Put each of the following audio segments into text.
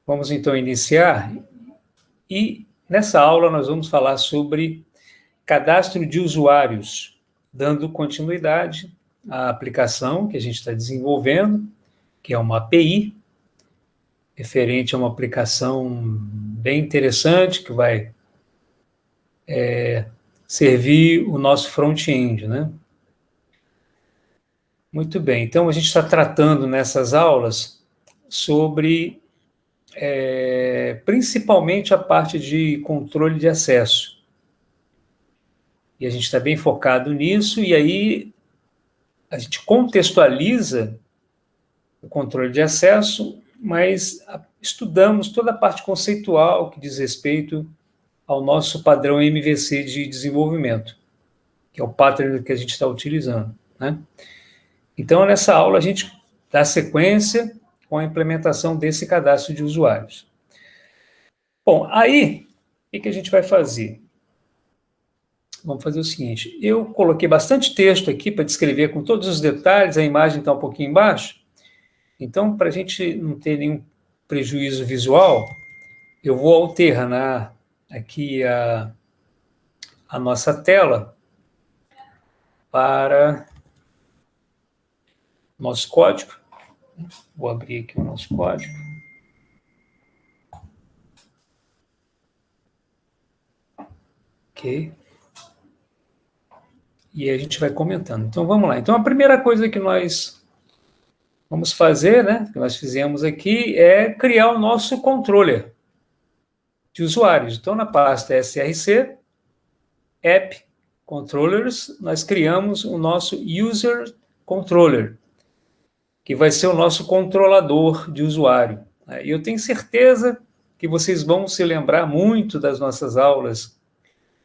Vamos então iniciar e nessa aula nós vamos falar sobre cadastro de usuários, dando continuidade à aplicação que a gente está desenvolvendo, que é uma API, referente a uma aplicação bem interessante que vai servir o nosso front-end, né? Muito bem, então a gente está tratando nessas aulas sobre principalmente a parte de controle de acesso. E a gente está bem focado nisso, e aí a gente contextualiza o controle de acesso, mas estudamos toda a parte conceitual que diz respeito ao nosso padrão MVC de desenvolvimento, que é o pattern que a gente está utilizando, né? Então, nessa aula, a gente dá sequência com a implementação desse cadastro de usuários. Bom, aí, o que a gente vai fazer? Vamos fazer o seguinte, eu coloquei bastante texto aqui para descrever com todos os detalhes, a imagem está um pouquinho embaixo, então, para a gente não ter nenhum prejuízo visual, eu vou alternar aqui a nossa tela para nosso código. Vou abrir aqui o nosso código. Ok. E a gente vai comentando. Então, vamos lá. Então, a primeira coisa que nós vamos fazer, né, que nós fizemos aqui, é criar o nosso controller de usuários. Então, na pasta src, app controllers, nós criamos o nosso user controller, que vai ser o nosso controlador de usuário. E eu tenho certeza que vocês vão se lembrar muito das nossas aulas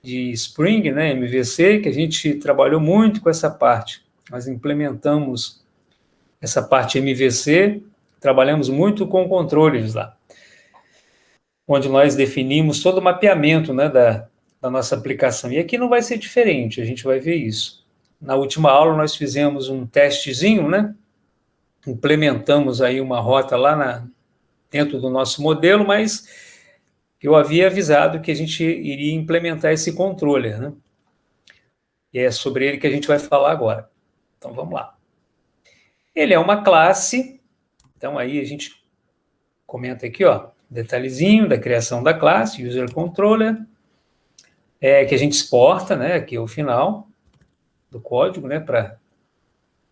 de Spring, né, MVC, que a gente trabalhou muito com essa parte. Nós implementamos essa parte MVC, trabalhamos muito com controles lá, onde nós definimos todo o mapeamento, né, da nossa aplicação. E aqui não vai ser diferente, a gente vai ver isso. Na última aula nós fizemos um testezinho, né, implementamos aí uma rota lá dentro do nosso modelo, mas eu havia avisado que a gente iria implementar esse controller, né? E é sobre ele que a gente vai falar agora. Então, vamos lá. Ele é uma classe, então aí a gente comenta aqui, ó, detalhezinho da criação da classe, user controller, que a gente exporta, né, aqui é o final do código, né, para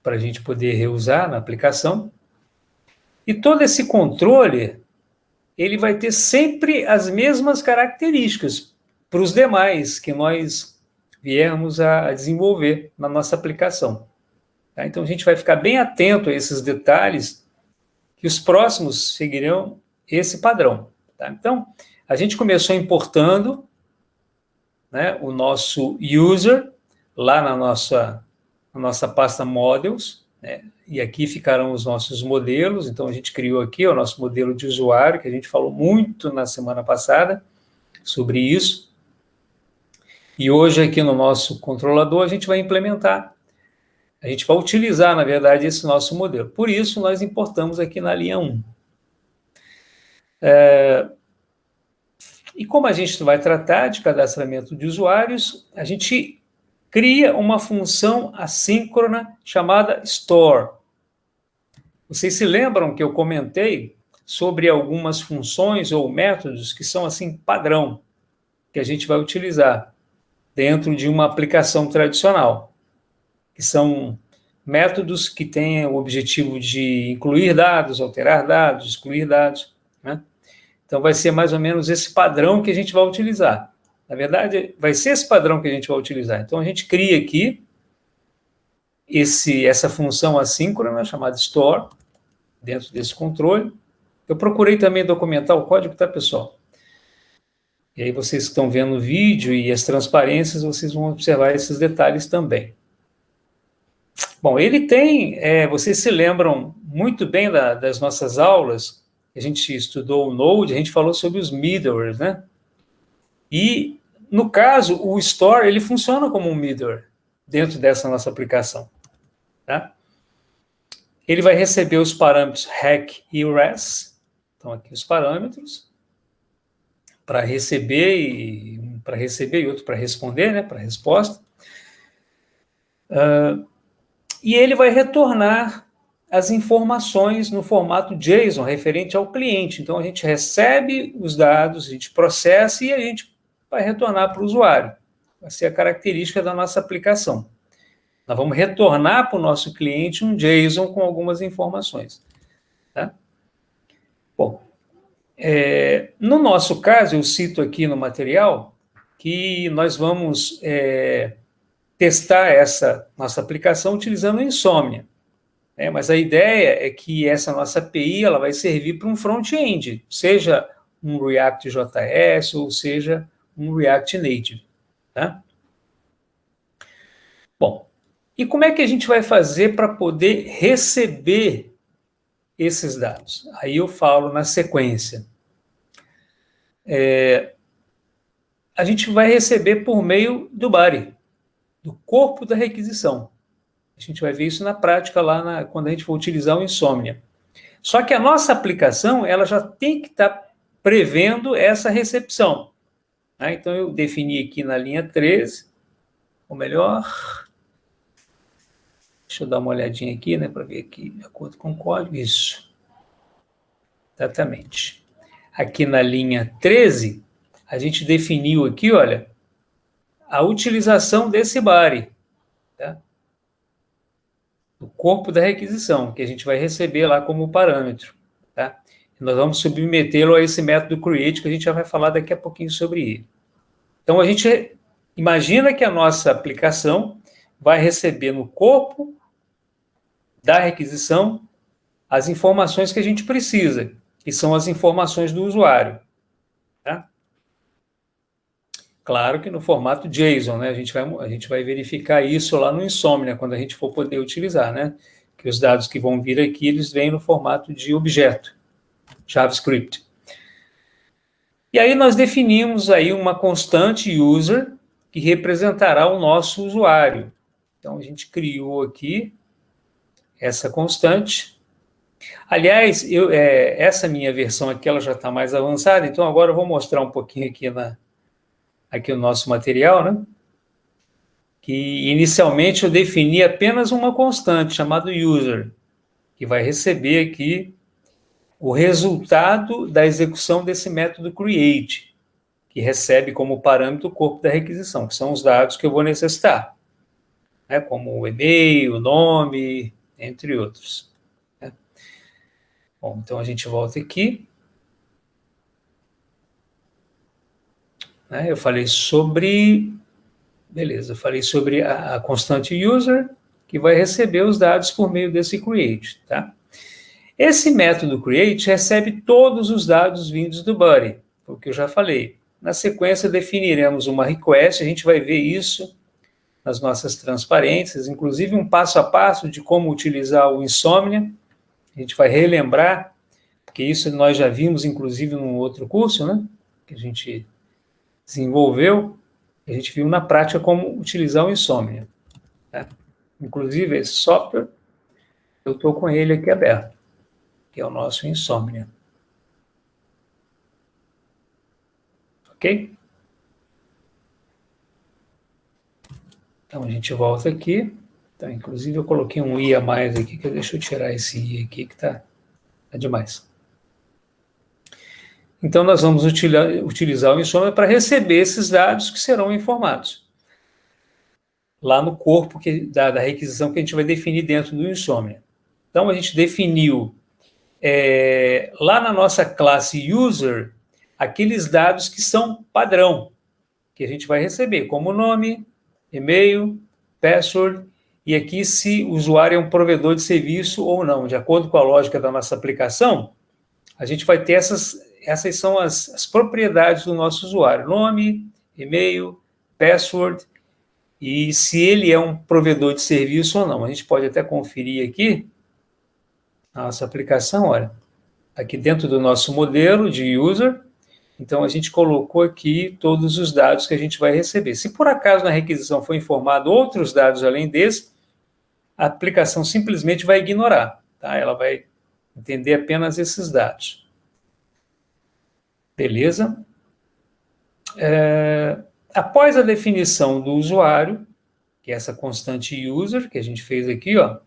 a gente poder reusar na aplicação. E todo esse controle, ele vai ter sempre as mesmas características para os demais que nós viermos a desenvolver na nossa aplicação. Tá? Então, a gente vai ficar bem atento a esses detalhes, que os próximos seguirão esse padrão. Tá? Então, a gente começou importando, né, o nosso user lá na nossa pasta models, né, e aqui ficarão os nossos modelos. Então, a gente criou aqui o nosso modelo de usuário, que a gente falou muito na semana passada sobre isso. E hoje, aqui no nosso controlador, a gente vai implementar, a gente vai utilizar, na verdade, esse nosso modelo. Por isso, nós importamos aqui na linha 1. E como a gente vai tratar de cadastramento de usuários, a gente cria uma função assíncrona chamada store. Vocês se lembram que eu comentei sobre algumas funções ou métodos que são assim padrão, que a gente vai utilizar dentro de uma aplicação tradicional, que são métodos que têm o objetivo de incluir dados, alterar dados, excluir dados, né? Então, vai ser mais ou menos esse padrão que a gente vai utilizar. Na verdade, vai ser esse padrão que a gente vai utilizar. Então, a gente cria aqui essa função assíncrona, chamada store, dentro desse controle. Eu procurei também documentar o código, tá, pessoal? E aí, vocês que estão vendo o vídeo e as transparências, vocês vão observar esses detalhes também. Bom, ele tem, vocês se lembram muito bem das nossas aulas, a gente estudou o Node, a gente falou sobre os middlewares, né? E, no caso, o Store, ele funciona como um middleware dentro dessa nossa aplicação, tá? Ele vai receber os parâmetros REC e RES, Então, aqui os parâmetros para receber e outro para responder, né, para resposta. E ele vai retornar as informações no formato JSON referente ao cliente. Então, a gente recebe os dados, a gente processa e a gente vai retornar para o usuário. Vai ser a característica da nossa aplicação. Nós vamos retornar para o nosso cliente um JSON com algumas informações. Tá? Bom, no nosso caso, eu cito aqui no material que nós vamos testar essa nossa aplicação utilizando o Insomnia. Mas a ideia é que essa nossa API ela vai servir para um front-end, seja um React.js ou seja um React Native. Tá? Bom, e como é que a gente vai fazer para poder receber esses dados? Aí eu falo na sequência. A gente vai receber por meio do body, do corpo da requisição. A gente vai ver isso na prática lá quando a gente for utilizar o Insomnia. Só que a nossa aplicação ela já tem que estar prevendo essa recepção. Tá? Então, eu defini aqui na linha 13, ou melhor, deixa eu dar uma olhadinha aqui, né, para ver aqui, de acordo com o código, isso. Exatamente. Aqui na linha 13, a gente definiu aqui, olha, a utilização desse body, tá? O corpo da requisição, que a gente vai receber lá como parâmetro. Tá? E nós vamos submetê-lo a esse método create, que a gente já vai falar daqui a pouquinho sobre ele. Então, a gente imagina que a nossa aplicação vai receber no corpo da requisição as informações que a gente precisa, que são as informações do usuário. Tá? Claro que no formato JSON, né? A gente vai verificar isso lá no Insomnia, quando a gente for poder utilizar, né? Que os dados que vão vir aqui, eles vêm no formato de objeto, JavaScript. E aí nós definimos aí uma constante user que representará o nosso usuário. Então, a gente criou aqui essa constante. Aliás, essa minha versão aqui, ela já está mais avançada, então agora eu vou mostrar um pouquinho aqui o nosso material, né? Que inicialmente eu defini apenas uma constante chamada user, que vai receber aqui o resultado da execução desse método create, que recebe como parâmetro o corpo da requisição, que são os dados que eu vou necessitar, né? Como o e-mail, o nome, entre outros. Né? Bom, então a gente volta aqui. Eu falei sobre... Beleza, eu falei sobre a constante user, que vai receber os dados por meio desse create, tá? Esse método create recebe todos os dados vindos do body, o que eu já falei. Na sequência, definiremos uma request, a gente vai ver isso nas nossas transparências, inclusive um passo a passo de como utilizar o Insomnia. A gente vai relembrar, porque isso nós já vimos, inclusive, num outro curso, né? Que a gente desenvolveu, a gente viu na prática como utilizar o Insomnia. Tá? Inclusive, esse software, eu estou com ele aqui aberto, que é o nosso Insomnia. Ok? Então, a gente volta aqui. Então, inclusive, eu coloquei um i a mais aqui, que deixa eu tirar esse i aqui, que tá demais. Então, nós vamos utilizar o Insomnia para receber esses dados que serão informados lá no corpo da requisição que a gente vai definir dentro do Insomnia. Então, a gente definiu lá na nossa classe user aqueles dados que são padrão, que a gente vai receber, como nome, e-mail, password, e aqui se o usuário é um provedor de serviço ou não. De acordo com a lógica da nossa aplicação, a gente vai ter essas são as propriedades do nosso usuário, nome, e-mail, password, e se ele é um provedor de serviço ou não. A gente pode até conferir aqui a nossa aplicação, olha, aqui dentro do nosso modelo de user, então a gente colocou aqui todos os dados que a gente vai receber. Se por acaso na requisição for informado outros dados além desse, a aplicação simplesmente vai ignorar, tá? Ela vai entender apenas esses dados. Beleza? Após a definição do usuário, que é essa constante user que a gente fez aqui, ó,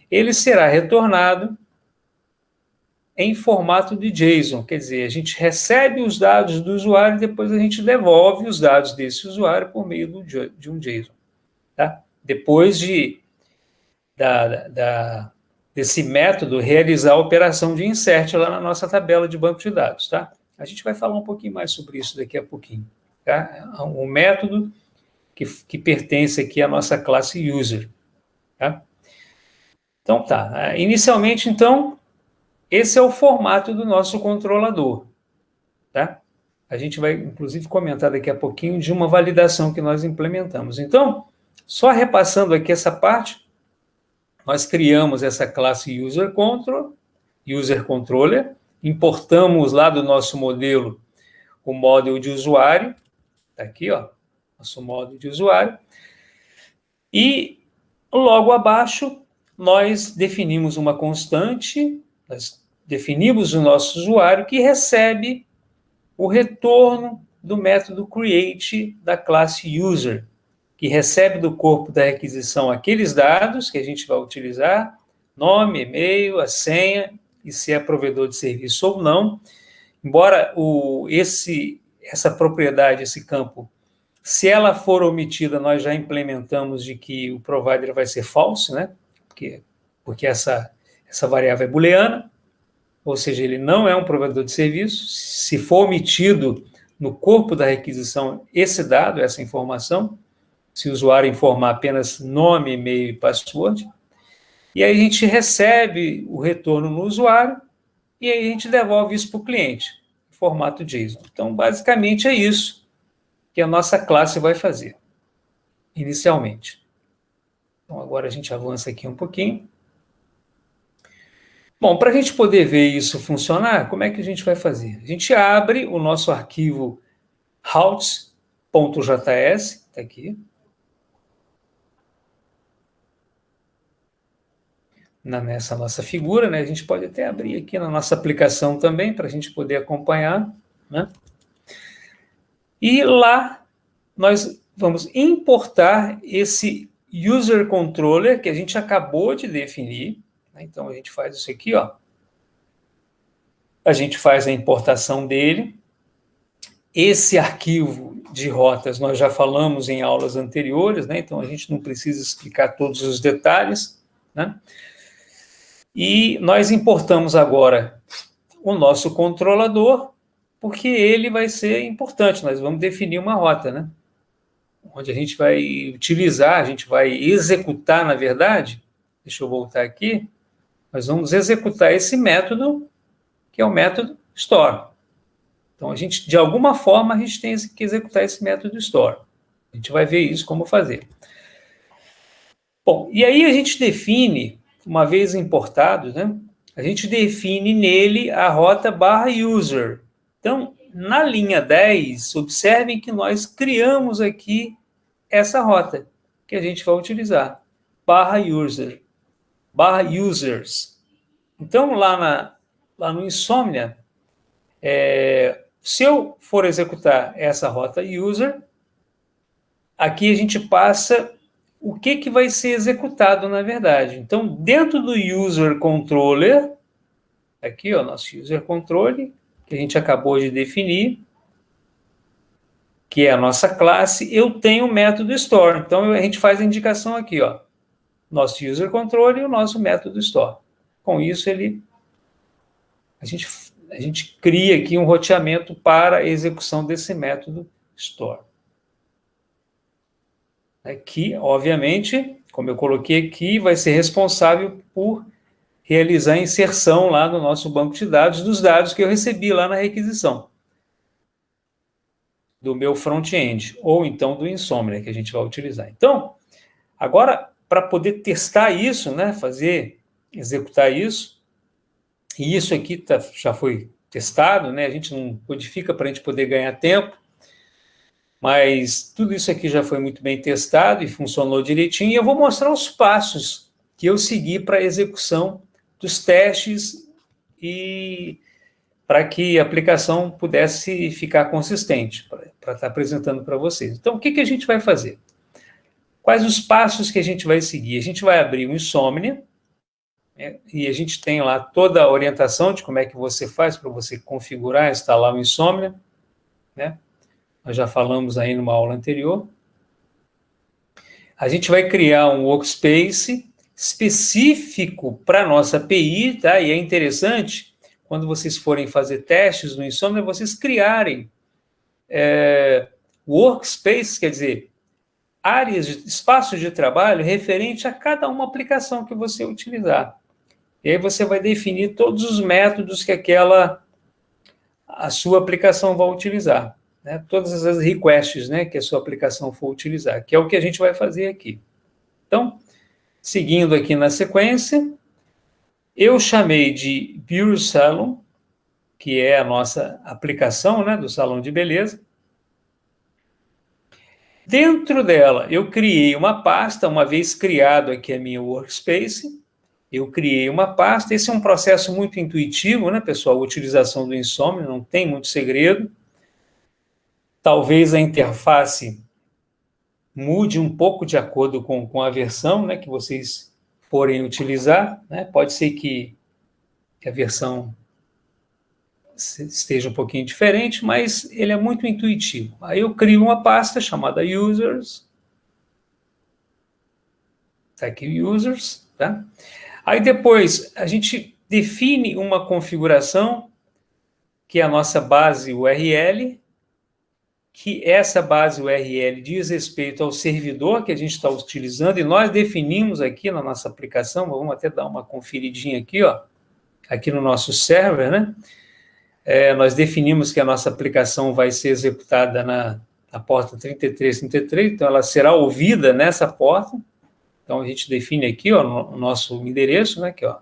ele será retornado em formato de JSON, quer dizer, a gente recebe os dados do usuário e depois a gente devolve os dados desse usuário por meio de um JSON. Tá? Depois desse método realizar a operação de insert lá na nossa tabela de banco de dados. Tá? A gente vai falar um pouquinho mais sobre isso daqui a pouquinho. Tá? Um método que pertence aqui à nossa classe user. Tá? Então tá, inicialmente então, esse é o formato do nosso controlador. Tá? A gente vai inclusive comentar daqui a pouquinho de uma validação que nós implementamos. Então, só repassando aqui essa parte, nós criamos essa classe user controller, importamos lá do nosso modelo o model de usuário, tá aqui, ó, nosso model de usuário, e logo abaixo nós definimos uma constante, nós definimos o nosso usuário que recebe o retorno do método create da classe user, que recebe do corpo da requisição aqueles dados que a gente vai utilizar, nome, e-mail, a senha, e se é provedor de serviço ou não. Embora essa propriedade, esse campo, se ela for omitida, nós já implementamos de que o provider vai ser false, né? Porque essa variável é booleana, ou seja, ele não é um provedor de serviço. Se for omitido no corpo da requisição esse dado, essa informação, se o usuário informar apenas nome, e-mail e password, e aí a gente recebe o retorno no usuário e aí a gente devolve isso para o cliente, em formato JSON. Então, basicamente é isso que a nossa classe vai fazer, inicialmente. Então, agora a gente avança aqui um pouquinho. Bom, para a gente poder ver isso funcionar, como é que a gente vai fazer? A gente abre o nosso arquivo routes.js, está aqui, nessa nossa figura, né? A gente pode até abrir aqui na nossa aplicação também, para a gente poder acompanhar, né? E lá nós vamos importar esse user controller que a gente acabou de definir, né? Então a gente faz isso aqui, ó. A gente faz a importação dele. Esse arquivo de rotas nós já falamos em aulas anteriores, né? Então a gente não precisa explicar todos os detalhes, né? E nós importamos agora o nosso controlador, porque ele vai ser importante. Nós vamos definir uma rota, né? Onde a gente vai utilizar, a gente vai executar, na verdade, deixa eu voltar aqui, nós vamos executar esse método, que é o método store. Então, de alguma forma, a gente tem que executar esse método store. A gente vai ver isso, como fazer. Bom, e aí a gente define, uma vez importado, né? A gente define nele a rota /user. Então, na linha 10, observem que nós criamos aqui essa rota que a gente vai utilizar, /user, /users. Então, lá no Insomnia, se eu for executar essa rota user, aqui a gente passa o que vai ser executado, na verdade. Então, dentro do user controller, aqui, ó, nosso user controller, que a gente acabou de definir, que é a nossa classe, eu tenho o método store. Então, a gente faz a indicação aqui, ó, nosso user controller e o nosso método store. Com isso, a gente cria aqui um roteamento para a execução desse método store. Aqui, obviamente, como eu coloquei aqui, vai ser responsável por realizar a inserção lá no nosso banco de dados dos dados que eu recebi lá na requisição do meu front-end, ou então do Insomnia, que a gente vai utilizar. Então, agora, para poder testar isso, né, executar isso, e isso aqui já foi testado, né, a gente não codifica para a gente poder ganhar tempo, mas tudo isso aqui já foi muito bem testado e funcionou direitinho, e eu vou mostrar os passos que eu segui para a execução dos testes e para que a aplicação pudesse ficar consistente, para estar apresentando para vocês. Então, o que a gente vai fazer? Quais os passos que a gente vai seguir? A gente vai abrir o Insomnia, né, e a gente tem lá toda a orientação de como é que você faz para você configurar, instalar o Insomnia, né? Nós já falamos aí numa aula anterior. A gente vai criar um workspace específico para a nossa API, tá? E é interessante, quando vocês forem fazer testes no Insomnia, vocês criarem workspace, quer dizer, espaços de trabalho referente a cada uma aplicação que você utilizar. E aí você vai definir todos os métodos que a sua aplicação vai utilizar, né? Todas as requests, né, que a sua aplicação for utilizar, que é o que a gente vai fazer aqui. Então, seguindo aqui na sequência, eu chamei de Beauty Salon, que é a nossa aplicação, né, do salão de beleza. Dentro dela, eu criei uma pasta, uma vez criado aqui a minha workspace, eu criei uma pasta. Esse é um processo muito intuitivo, né, pessoal? A utilização do Insomnia, não tem muito segredo. Talvez a interface mude um pouco de acordo com a versão, né, que vocês forem utilizar, né? Pode ser que a versão esteja um pouquinho diferente, mas ele é muito intuitivo. Aí eu crio uma pasta chamada Users. Está aqui Users, tá? Aí depois a gente define uma configuração que é a nossa base URL, que essa base URL diz respeito ao servidor que a gente está utilizando, e nós definimos aqui na nossa aplicação, vamos até dar uma conferidinha aqui, ó, aqui no nosso server, né? Nós definimos que a nossa aplicação vai ser executada na porta 3333, então ela será ouvida nessa porta. Então a gente define aqui, ó, o nosso endereço, né, que, ó,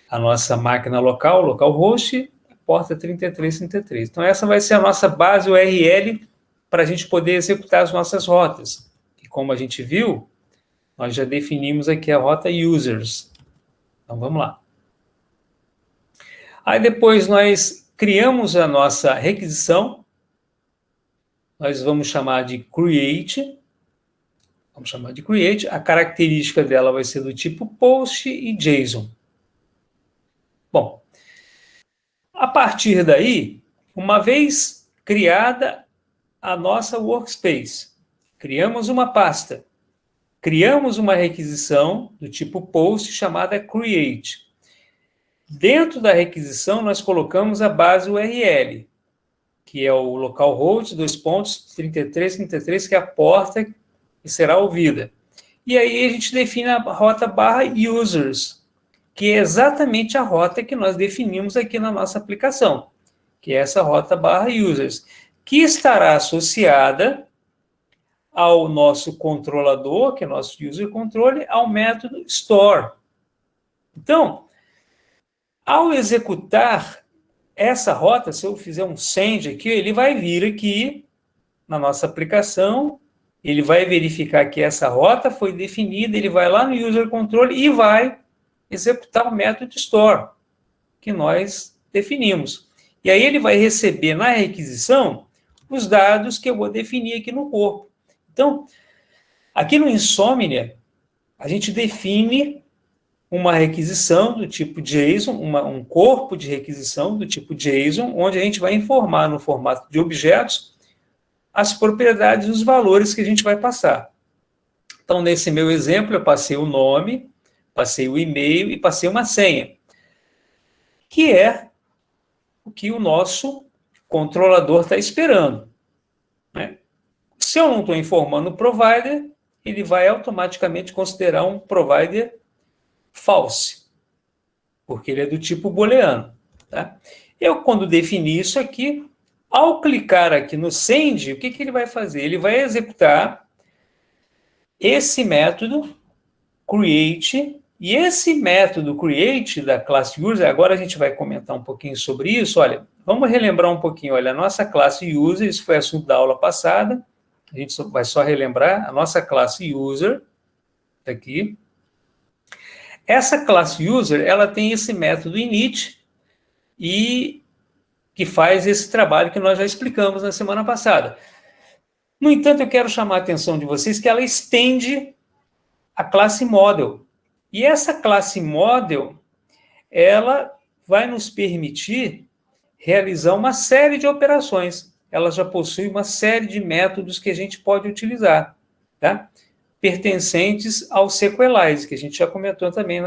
a nossa máquina local, localhost, porta 3333. Então essa vai ser a nossa base URL para a gente poder executar as nossas rotas. E como a gente viu, nós já definimos aqui a rota users. Então vamos lá. Aí depois nós criamos a nossa requisição, nós vamos chamar de create, a característica dela vai ser do tipo post e JSON. Bom, a partir daí, uma vez criada a nossa workspace, criamos uma pasta, criamos uma requisição do tipo post chamada create. Dentro da requisição, nós colocamos a base URL, que é o localhost 3333, que é a porta que será ouvida. E aí a gente define a rota /users, que é exatamente a rota que nós definimos aqui na nossa aplicação, que é essa rota /users, que estará associada ao nosso controlador, que é o nosso user control, ao método store. Então, ao executar essa rota, se eu fizer um send aqui, ele vai vir aqui na nossa aplicação, ele vai verificar que essa rota foi definida, ele vai lá no user control e vai executar o método store que nós definimos. E aí ele vai receber na requisição os dados que eu vou definir aqui no corpo. Então, aqui no Insomnia, a gente define uma requisição do tipo JSON, um corpo de requisição do tipo JSON, onde a gente vai informar no formato de objetos as propriedades e os valores que a gente vai passar. Então, nesse meu exemplo, eu passei o nome, passei o e-mail e passei uma senha, que é o que o nosso controlador está esperando, né? Se eu não estou informando o provider, ele vai automaticamente considerar um provider false, porque ele é do tipo booleano, tá? Eu, quando definir isso aqui, ao clicar aqui no send, o que ele vai fazer? Ele vai executar esse método create, e esse método create da classe user, agora a gente vai comentar um pouquinho sobre isso. Olha, vamos relembrar um pouquinho. Olha, a nossa classe user, isso foi assunto da aula passada, a gente vai só relembrar, a nossa classe user, tá aqui. Essa classe user, ela tem esse método init, e que faz esse trabalho que nós já explicamos na semana passada. No entanto, eu quero chamar a atenção de vocês que ela estende a classe Model. E essa classe Model, ela vai nos permitir realizar uma série de operações. Ela já possui uma série de métodos que a gente pode utilizar, tá? Pertencentes ao Sequelize, que a gente já comentou também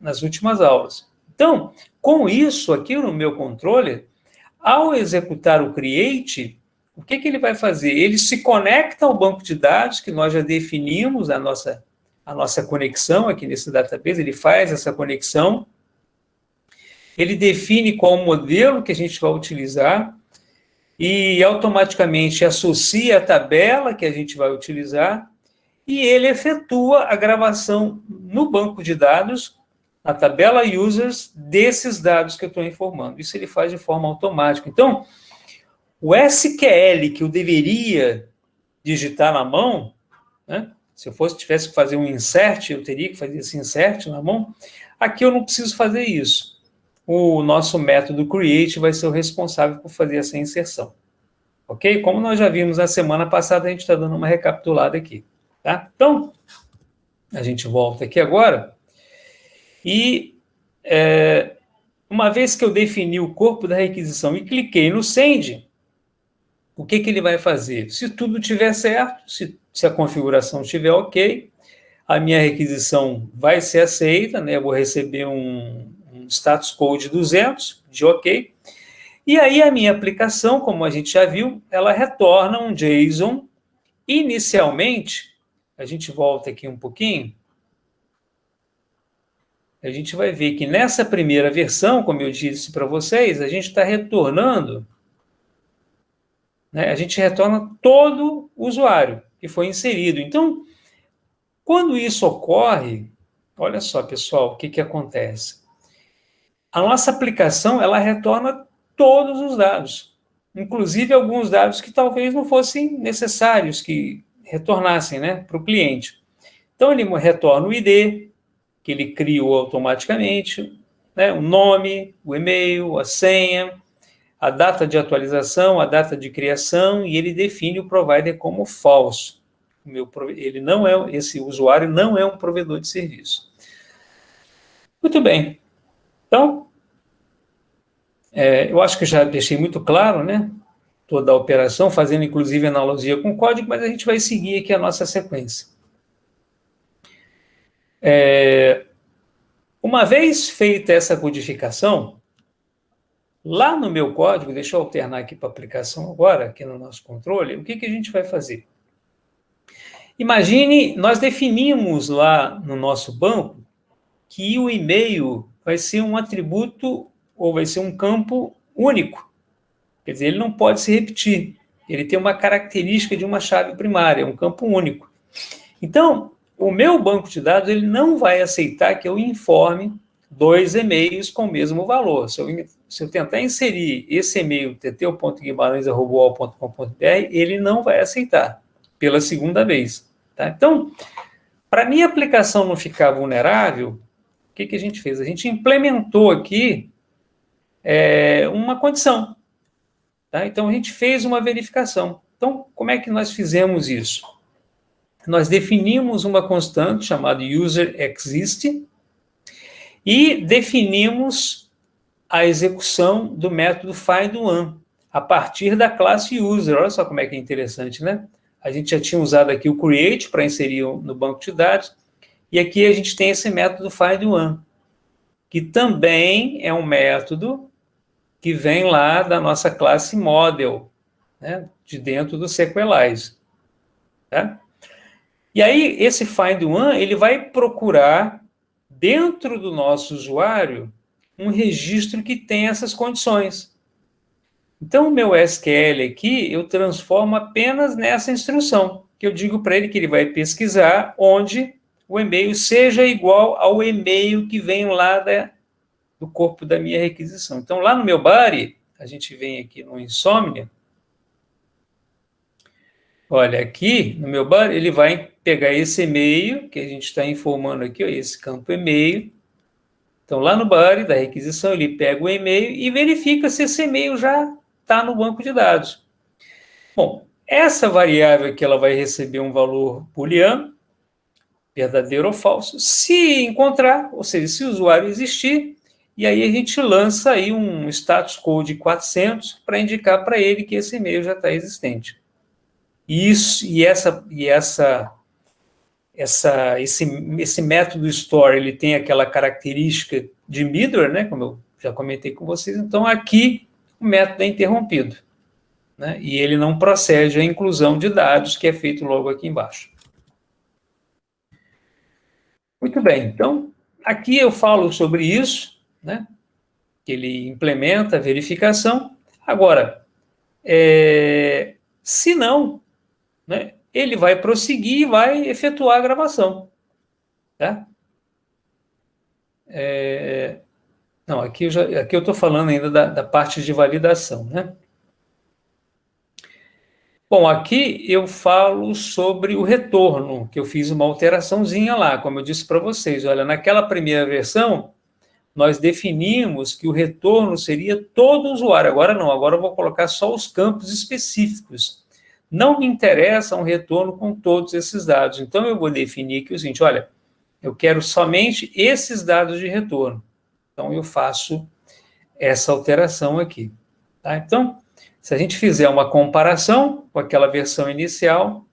nas últimas aulas. Então, com isso aqui no meu controller, ao executar o create, o que ele vai fazer? Ele se conecta ao banco de dados, que nós já definimos a nossa conexão aqui nesse database, ele faz essa conexão, ele define qual o modelo que a gente vai utilizar e automaticamente associa a tabela que a gente vai utilizar e ele efetua a gravação no banco de dados, na tabela users, desses dados que eu estou informando. Isso ele faz de forma automática. Então, o SQL que eu deveria digitar na mão, né? Se eu tivesse que fazer um insert, eu teria que fazer esse insert na mão. Aqui eu não preciso fazer isso. O nosso método create vai ser o responsável por fazer essa inserção. Ok? Como nós já vimos na semana passada, a gente está dando uma recapitulada aqui. Tá? Então, a gente volta aqui agora. E uma vez que eu defini o corpo da requisição e cliquei no send, o que ele vai fazer? Se tudo estiver certo, se a configuração estiver ok, a minha requisição vai ser aceita, né? Eu vou receber um status code 200 de ok, e aí a minha aplicação, como a gente já viu, ela retorna um JSON. Inicialmente, a gente volta aqui um pouquinho, a gente vai ver que nessa primeira versão, como eu disse para vocês, a gente está retornando, né? A gente retorna todo o usuário que foi inserido. Então, quando isso ocorre, olha só, pessoal, o que acontece? A nossa aplicação, ela retorna todos os dados, inclusive alguns dados que talvez não fossem necessários que retornassem, né, para o cliente. Então, ele retorna o ID, que ele criou automaticamente, né, o nome, o e-mail, a senha, a data de atualização, a data de criação, e ele define o provider como falso. Esse usuário não é um provedor de serviço. Muito bem. Então, eu acho que já deixei muito claro, né, toda a operação, fazendo inclusive analogia com o código, mas a gente vai seguir aqui a nossa sequência. Uma vez feita essa codificação, lá no meu código, deixa eu alternar aqui para a aplicação agora, aqui no nosso controle, o que a gente vai fazer? Imagine, nós definimos lá no nosso banco que o e-mail vai ser um atributo ou vai ser um campo único. Quer dizer, ele não pode se repetir. Ele tem uma característica de uma chave primária, um campo único. Então, o meu banco de dados ele não vai aceitar que eu informe 2 e-mails com o mesmo valor. Se eu tentar inserir esse e-mail, teteu.guimarães@uol.com.br, ele não vai aceitar pela segunda vez. Tá? Então, para a minha aplicação não ficar vulnerável, o que a gente fez? A gente implementou aqui uma condição. Tá? Então, a gente fez uma verificação. Então, como é que nós fizemos isso? Nós definimos uma constante chamada userExist e definimos a execução do método findOne a partir da classe user. Olha só como é que é interessante, né? A gente já tinha usado aqui o create para inserir no banco de dados, e aqui a gente tem esse método findOne, que também é um método que vem lá da nossa classe model, né, de dentro do Sequelize. Tá? E aí, esse findOne, ele vai procurar, dentro do nosso usuário, um registro que tem essas condições. Então, o meu SQL aqui, eu transformo apenas nessa instrução, que eu digo para ele que ele vai pesquisar onde o e-mail seja igual ao e-mail que vem lá do corpo da minha requisição. Então, lá no meu body, a gente vem aqui no Insomnia, olha, aqui no meu body, ele vai pegar esse e-mail, que a gente está informando aqui, ó, esse campo e-mail. Então, lá no body da requisição, ele pega o e-mail e verifica se esse e-mail já está no banco de dados. Bom, essa variável aqui ela vai receber um valor booleano, verdadeiro ou falso, se encontrar, ou seja, se o usuário existir, e aí a gente lança aí um status code 400 para indicar para ele que esse e-mail já está existente. Esse método store ele tem aquela característica de middleware, né, como eu já comentei com vocês, então aqui o método é interrompido, né, e ele não procede à inclusão de dados, que é feito logo aqui embaixo. Muito bem, então aqui eu falo sobre isso, né, que ele implementa a verificação. Agora, se não, né, ele vai prosseguir e vai efetuar a gravação. Tá? Não, aqui eu estou falando ainda da parte de validação, né? Bom, aqui eu falo sobre o retorno, que eu fiz uma alteraçãozinha lá, como eu disse para vocês. Olha, naquela primeira versão, nós definimos que o retorno seria todo usuário. Agora não, agora eu vou colocar só os campos específicos. Não me interessa um retorno com todos esses dados. Então, eu vou definir aqui o seguinte, olha, eu quero somente esses dados de retorno. Então, eu faço essa alteração aqui. Tá? Então, se a gente fizer uma comparação com aquela versão inicial,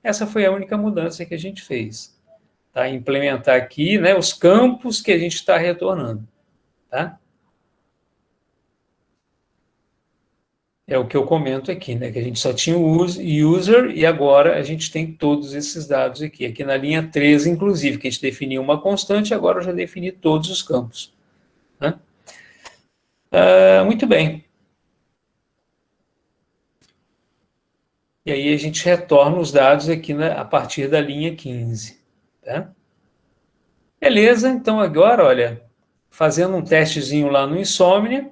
essa foi a única mudança que a gente fez. Tá? Implementar aqui, né, os campos que a gente está retornando. Tá? É o que eu comento aqui, né, que a gente só tinha o user e agora a gente tem todos esses dados aqui. Aqui na linha 13, inclusive, que a gente definiu uma constante, agora eu já defini todos os campos. Né? Muito bem. E aí a gente retorna os dados aqui a partir da linha 15. Tá? Beleza, então agora, olha, fazendo um testezinho lá no Insomnia,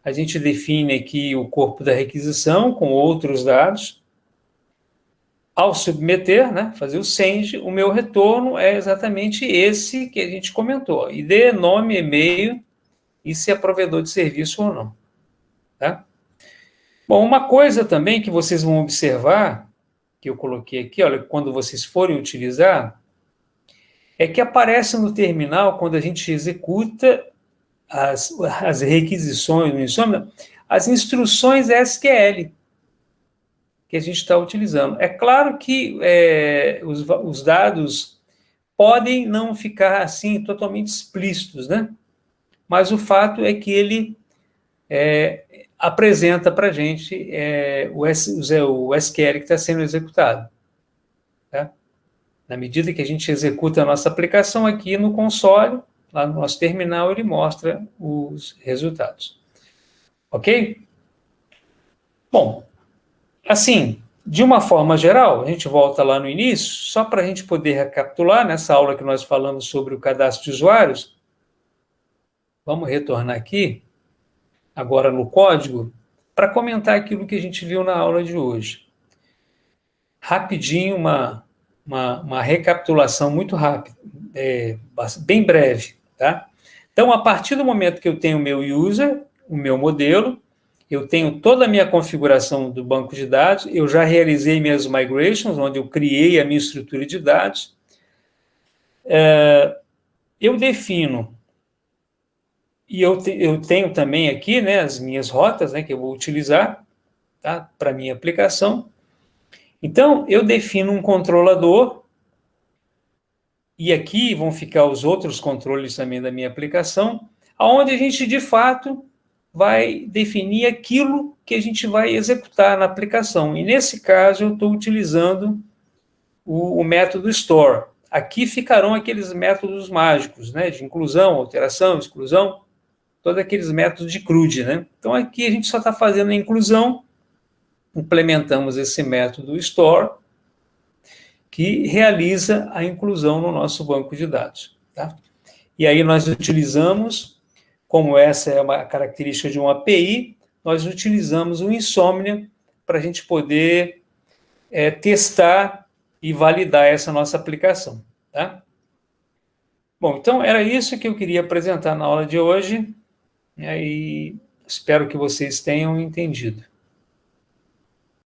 a gente define aqui o corpo da requisição com outros dados. Ao submeter, né, fazer o send, o meu retorno é exatamente esse que a gente comentou. ID, nome, e-mail e se é provedor de serviço ou não. Tá? Bom, uma coisa também que vocês vão observar, que eu coloquei aqui, olha, quando vocês forem utilizar, é que aparece no terminal, quando a gente executa as requisições no Insomnia, as instruções SQL que a gente está utilizando. É claro que os dados podem não ficar assim totalmente explícitos, né? Mas o fato é que ele apresenta para a gente o SQL que está sendo executado. Tá? Na medida que a gente executa a nossa aplicação aqui no console, lá no nosso terminal, ele mostra os resultados. Ok? Bom, assim, de uma forma geral, a gente volta lá no início, só para a gente poder recapitular, nessa aula que nós falamos sobre o cadastro de usuários, vamos retornar aqui, agora no código, para comentar aquilo que a gente viu na aula de hoje. Rapidinho, uma recapitulação muito rápida, bem breve. Tá? Então, a partir do momento que eu tenho o meu user, o meu modelo, eu tenho toda a minha configuração do banco de dados, eu já realizei minhas migrations, onde eu criei a minha estrutura de dados. Eu defino, e eu tenho também aqui, né, as minhas rotas, né, que eu vou utilizar, tá, para a minha aplicação. Então, eu defino um controlador, e aqui vão ficar os outros controles também da minha aplicação, onde a gente, de fato, vai definir aquilo que a gente vai executar na aplicação. E, nesse caso, eu estou utilizando o método store. Aqui ficarão aqueles métodos mágicos, né, de inclusão, alteração, exclusão, todos aqueles métodos de CRUD. Né? Então, aqui a gente só está fazendo a inclusão, implementamos esse método store, que realiza a inclusão no nosso banco de dados. Tá? E aí nós utilizamos, como essa é uma característica de uma API, nós utilizamos o Insomnia para a gente poder testar e validar essa nossa aplicação. Tá? Bom, então era isso que eu queria apresentar na aula de hoje, e aí espero que vocês tenham entendido.